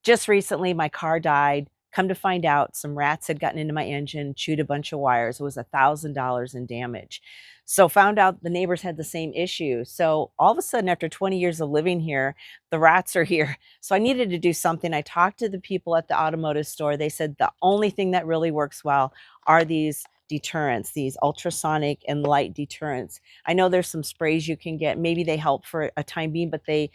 Just recently, my car died. Come to find out, some rats had gotten into my engine, chewed a bunch of wires. It was $1,000 in damage. So found out the neighbors had the same issue. So all of a sudden, after 20 years of living here, the rats are here. So I needed to do something. I talked to the people at the automotive store. They said the only thing that really works well are these deterrents, these ultrasonic and light deterrents. I know there's some sprays you can get. Maybe they help for a time being, but they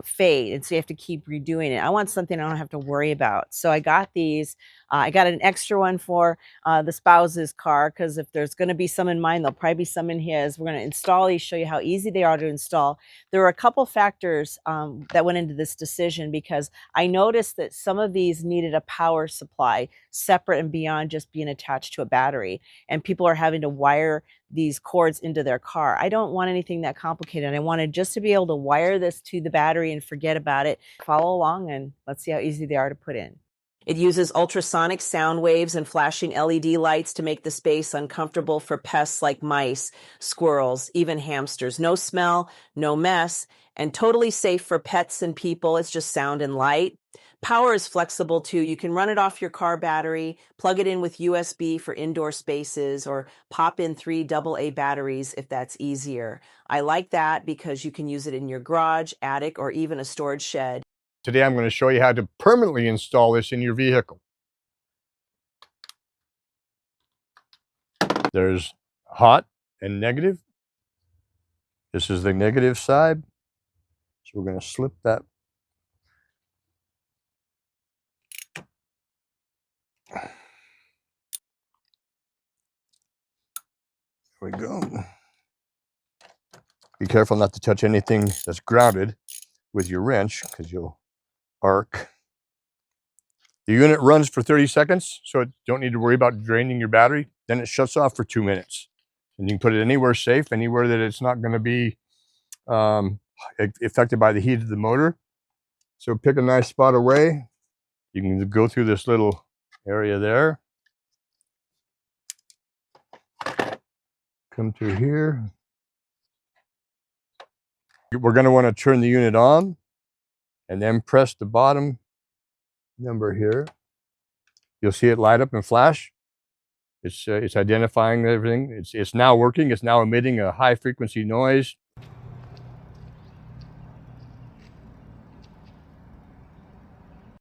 fade, and so you have to keep redoing it. I want something I don't have to worry about. So I got these. I got an extra one for the spouse's car, because if there's going to be some in mine, there'll probably be some in his. We're going to install these, show you how easy they are to install. There were a couple factors that went into this decision, because I noticed that some of these needed a power supply separate and beyond just being attached to a battery, and people are having to wire these cords into their car. I don't want anything that complicated. I wanted just to be able to wire this to the battery and forget about it. Follow along and let's see how easy they are to put in. It uses ultrasonic sound waves and flashing LED lights to make the space uncomfortable for pests like mice, squirrels, even hamsters. No smell, no mess, and totally safe for pets and people. It's just sound and light. Power is flexible too. You can run it off your car battery, plug it in with USB for indoor spaces, or pop in 3 AA batteries if that's easier. I like that because you can use it in your garage, attic, or even a storage shed. Today I'm going to show you how to permanently install this in your vehicle. There's hot and negative. This is the negative side. So we're going to slip that. There we go. Be careful not to touch anything that's grounded with your wrench, because you'll arc. The unit runs for 30 seconds, so you don't need to worry about draining your battery. Then it shuts off for 2 minutes. And you can put it anywhere safe, anywhere that it's not going to be affected by the heat of the motor. So pick a nice spot away. You can go through this little area there. Come through here. We're going to want to turn the unit on and then press the bottom number here. You'll see it light up and flash. It's identifying everything. It's now working. It's now emitting a high frequency noise.